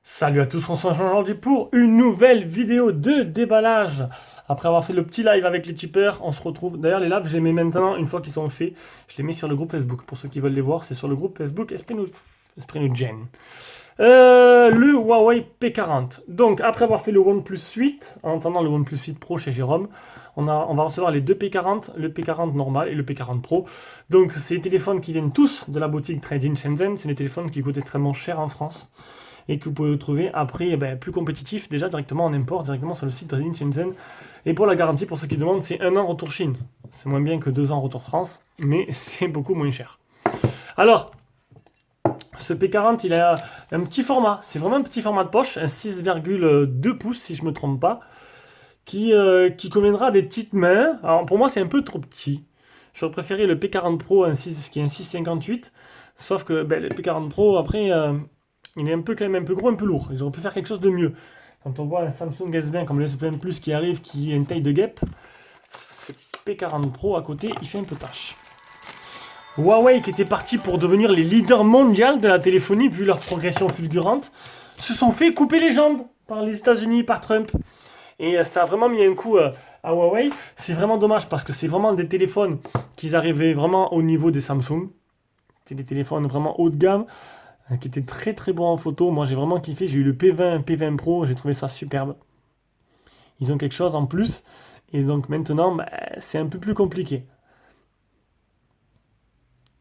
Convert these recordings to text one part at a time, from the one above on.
Salut à tous, François aujourd'hui pour une nouvelle vidéo de déballage. Après avoir fait le petit live avec les tipeurs, on se retrouve. D'ailleurs, les lives, je les mets maintenant, une fois qu'ils sont faits, je les mets sur le groupe Facebook. Pour ceux qui veulent les voir, c'est sur le groupe Facebook Esprit nous Gen. Le Huawei P40. Donc, après avoir fait le OnePlus 8, en attendant le OnePlus 8 Pro chez Jérôme, on va recevoir les deux P40, le P40 normal et le P40 Pro. Donc, c'est des téléphones qui viennent tous de la boutique Trade-in Shenzhen. C'est des téléphones qui coûtent extrêmement cher en France et que vous pouvez trouver à prix plus compétitif, déjà directement en import, directement sur le site Trade-in Shenzhen. Et pour la garantie, pour ceux qui demandent, c'est 1 an retour Chine. C'est moins bien que 2 ans retour France, mais c'est beaucoup moins cher. Alors, ce P40, il a un petit format, c'est vraiment un petit format de poche, un 6,2 pouces si je ne me trompe pas, qui conviendra à des petites mains. Alors pour moi, c'est un peu trop petit. J'aurais préféré le P40 Pro, qui est un 6,58, sauf que le P40 Pro, après... il est quand même un peu gros, un peu lourd. Ils auraient pu faire quelque chose de mieux. Quand on voit un Samsung S20 comme le S20 Plus qui arrive, qui a une taille de guêpe, ce P40 Pro à côté, il fait un peu tâche. Huawei, qui était parti pour devenir les leaders mondiaux de la téléphonie, vu leur progression fulgurante, se sont fait couper les jambes par les États-Unis, par Trump. Et ça a vraiment mis un coup à Huawei. C'est vraiment dommage parce que c'est vraiment des téléphones qui arrivaient vraiment au niveau des Samsung. C'est des téléphones vraiment haut de gamme, qui était très très bon en photo. Moi j'ai vraiment kiffé, j'ai eu le P20 Pro, j'ai trouvé ça superbe. Ils ont quelque chose en plus, et donc maintenant c'est un peu plus compliqué.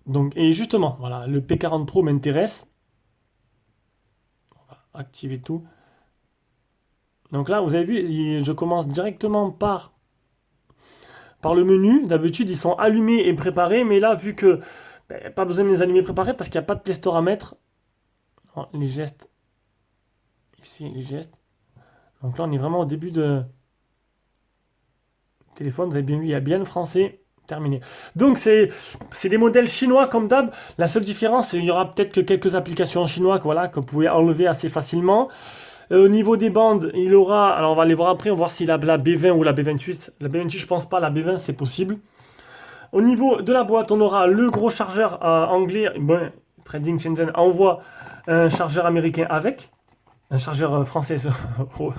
Donc, et justement, voilà, le P40 Pro m'intéresse. On va activer tout. Donc là, vous avez vu, je commence directement par le menu. D'habitude, ils sont allumés et préparés, mais là, vu que pas besoin de les allumer et préparer parce qu'il n'y a pas de Play Store à mettre. Oh, les gestes. Ici, les gestes. Donc là, on est vraiment au début de téléphone. Vous avez bien vu, il y a bien le français. Terminé. Donc, c'est des modèles chinois comme d'hab. La seule différence, c'est qu'il y aura peut-être que quelques applications en chinois voilà, que vous pouvez enlever assez facilement. Au niveau des bandes, il aura. Alors, on va aller voir après. On va voir s'il a la B20 ou la B28. La B28, je pense pas. La B20, c'est possible. Au niveau de la boîte, on aura le gros chargeur anglais. Bon, Trading Shenzhen envoie un chargeur américain avec. Un chargeur français,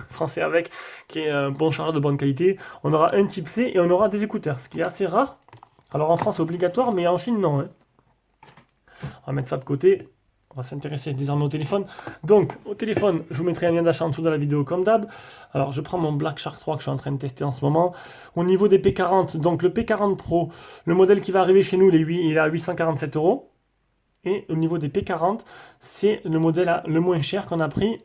français avec, qui est un bon chargeur de bonne qualité. On aura un type C et on aura des écouteurs, ce qui est assez rare. Alors en France, c'est obligatoire, mais en Chine, non. Hein. On va mettre ça de côté. On va s'intéresser désormais au téléphone. Donc, au téléphone, je vous mettrai un lien d'achat en dessous de la vidéo comme d'hab. Alors, je prends mon Black Shark 3 que je suis en train de tester en ce moment. Au niveau des P40, donc le P40 Pro, le modèle qui va arriver chez nous, il est à 847 €. Et au niveau des P40, c'est le modèle le moins cher qu'on a pris.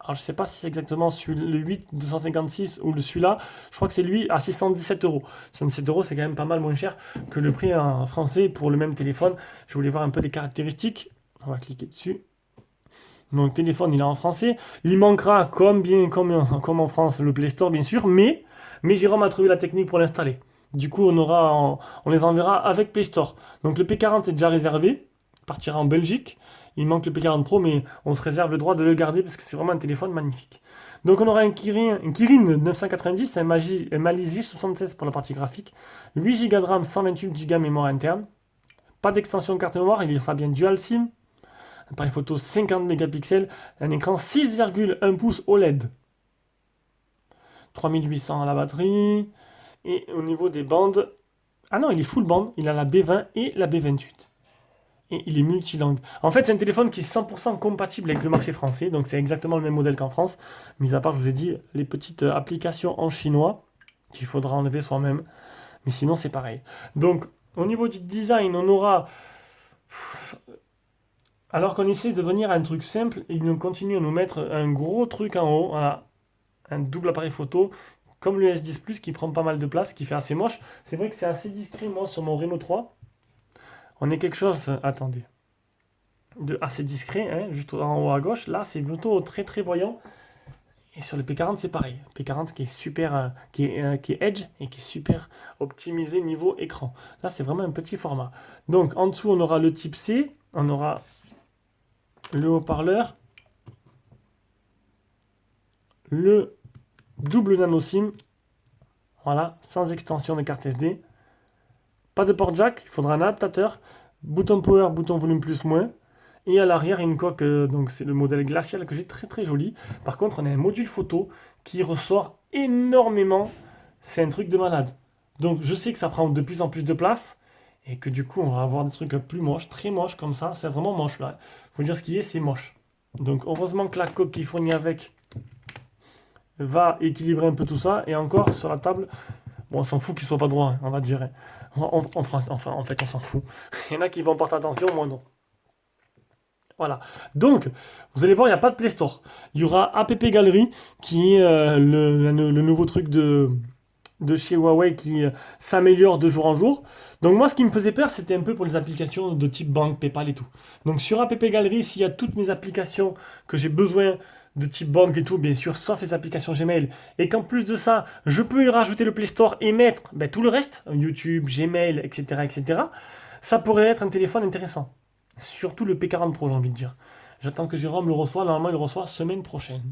Alors, je ne sais pas si c'est exactement le 8 256 ou celui-là. Je crois que c'est lui à 617 €. 117 €, c'est quand même pas mal moins cher que le prix en français pour le même téléphone. Je voulais voir un peu les caractéristiques. On va cliquer dessus. Donc, le téléphone, il est en français. Il manquera, comme en France, le Play Store, bien sûr. Mais Jérôme a trouvé la technique pour l'installer. Du coup, on les enverra avec Play Store. Donc, le P40 est déjà réservé. Il partira en Belgique. Il manque le P40 Pro, mais on se réserve le droit de le garder parce que c'est vraiment un téléphone magnifique. Donc on aura un Kirin 990, un Mali 76 pour la partie graphique, 8 Go de RAM, 128 Go mémoire interne, pas d'extension carte mémoire, il sera bien dual SIM, appareil photo 50 mégapixels, un écran 6,1 pouces OLED, 3800 à la batterie, et au niveau des bandes, ah non, il est full band, il a la B20 et la B28. Et il est multilangue. En fait, c'est un téléphone qui est 100% compatible avec le marché français, donc c'est exactement le même modèle qu'en France, mis à part, je vous ai dit, les petites applications en chinois qu'il faudra enlever soi-même, mais sinon c'est pareil. Donc, au niveau du design, on aura... Alors qu'on essaie de venir à un truc simple, ils nous continuent à nous mettre un gros truc en haut, voilà, un double appareil photo, comme le S10 Plus qui prend pas mal de place, qui fait assez moche. C'est vrai que c'est assez discret, moi, sur mon Reno 3. On est quelque chose, attendez, de assez discret, hein, juste en haut à gauche. Là, c'est plutôt très très voyant. Et sur le P40, c'est pareil. P40 qui est super, qui est Edge et qui est super optimisé niveau écran. Là, c'est vraiment un petit format. Donc, en dessous, on aura le type C, on aura le haut-parleur. le double nano SIM. Voilà, sans extension de carte SD. Pas de port jack, il faudra un adaptateur. Bouton power, bouton volume plus moins. Et à l'arrière, une coque, donc c'est le modèle glacial que j'ai très très joli. Par contre, on a un module photo qui ressort énormément. C'est un truc de malade. Donc je sais que ça prend de plus en plus de place. Et que du coup, on va avoir des trucs plus moches, très moches comme ça. C'est vraiment moche là. Faut dire ce qui est, c'est moche. Donc heureusement que la coque qui fournit avec va équilibrer un peu tout ça. Et encore, sur la table, bon, on s'en fout qu'il soit pas droit, hein, on va dire. Enfin, en fait, on s'en fout. Il y en a qui vont porter attention, moi non. Voilà. Donc, vous allez voir, il n'y a pas de Play Store. Il y aura App Gallery, qui est le nouveau truc de chez Huawei qui s'améliore de jour en jour. Donc moi, ce qui me faisait peur, c'était un peu pour les applications de type banque, PayPal et tout. Donc sur App Gallery, s'il y a toutes mes applications que j'ai besoin de type banque et tout, bien sûr, sauf les applications Gmail, et qu'en plus de ça, je peux y rajouter le Play Store et mettre tout le reste, YouTube, Gmail, etc., etc., ça pourrait être un téléphone intéressant. Surtout le P40 Pro, j'ai envie de dire. J'attends que Jérôme le reçoive. Normalement, il le reçoit semaine prochaine.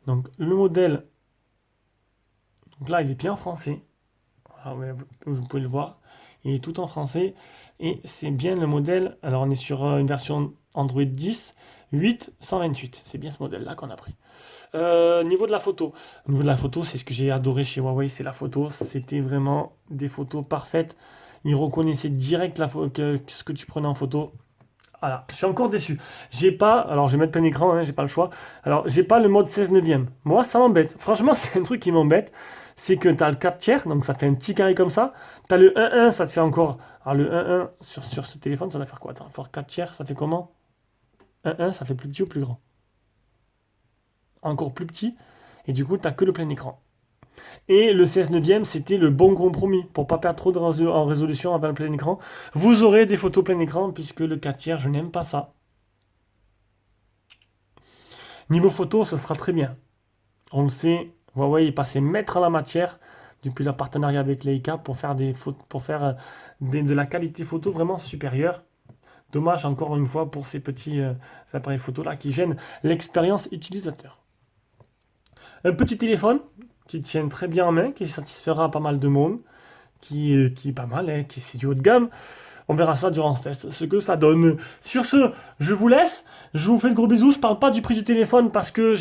Donc, le modèle. Donc là, il est bien en français. Voilà, vous pouvez le voir. Il est tout en français. Et c'est bien le modèle. Alors, on est sur une version Android 10, 8, 128. C'est bien ce modèle-là qu'on a pris. Niveau de la photo. Au niveau de la photo, c'est ce que j'ai adoré chez Huawei. C'est la photo. C'était vraiment des photos parfaites. Il reconnaissait direct ce que tu prenais en photo. Voilà, je suis encore déçu. J'ai pas, alors je vais mettre plein écran, hein, j'ai pas le choix. Alors, j'ai pas le mode 16 neuvième. Moi, ça m'embête. Franchement, c'est un truc qui m'embête. C'est que tu as le 4 tiers, donc ça fait un petit carré comme ça. Tu as le 1-1, ça te fait encore. Alors, le 1-1 sur ce téléphone, ça va faire quoi? Attends, faut 4 tiers, ça fait comment? 1-1, ça fait plus petit ou plus grand? Encore plus petit. Et du coup, tu n'as que le plein écran. Et le 16 neuvième, c'était le bon compromis. Pour pas perdre trop en résolution avec le plein écran. Vous aurez des photos plein écran, puisque le 4 tiers, je n'aime pas ça. Niveau photo, ce sera très bien. On le sait, Huawei est passé maître en la matière depuis leur partenariat avec Leica pour faire, de la qualité photo vraiment supérieure. Dommage encore une fois pour ces petits appareils photo là qui gênent l'expérience utilisateur. Un petit téléphone qui tient très bien en main, qui satisfera pas mal de monde, qui est pas mal, hein, c'est du haut de gamme. On verra ça durant ce test, ce que ça donne. Sur ce, je vous laisse. Je vous fais de gros bisous. Je parle pas du prix du téléphone parce que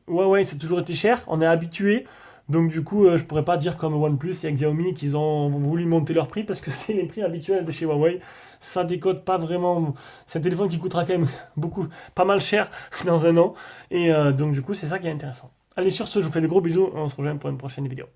ouais, c'est toujours été cher. On est habitué. Donc du coup, je pourrais pas dire comme OnePlus et Xiaomi qu'ils ont voulu monter leur prix parce que c'est les prix habituels de chez Huawei. Ça décode pas vraiment. C'est un téléphone qui coûtera quand même pas mal cher dans un an. Et donc du coup, c'est ça qui est intéressant. Allez, sur ce, je vous fais de gros bisous. On se rejoint pour une prochaine vidéo.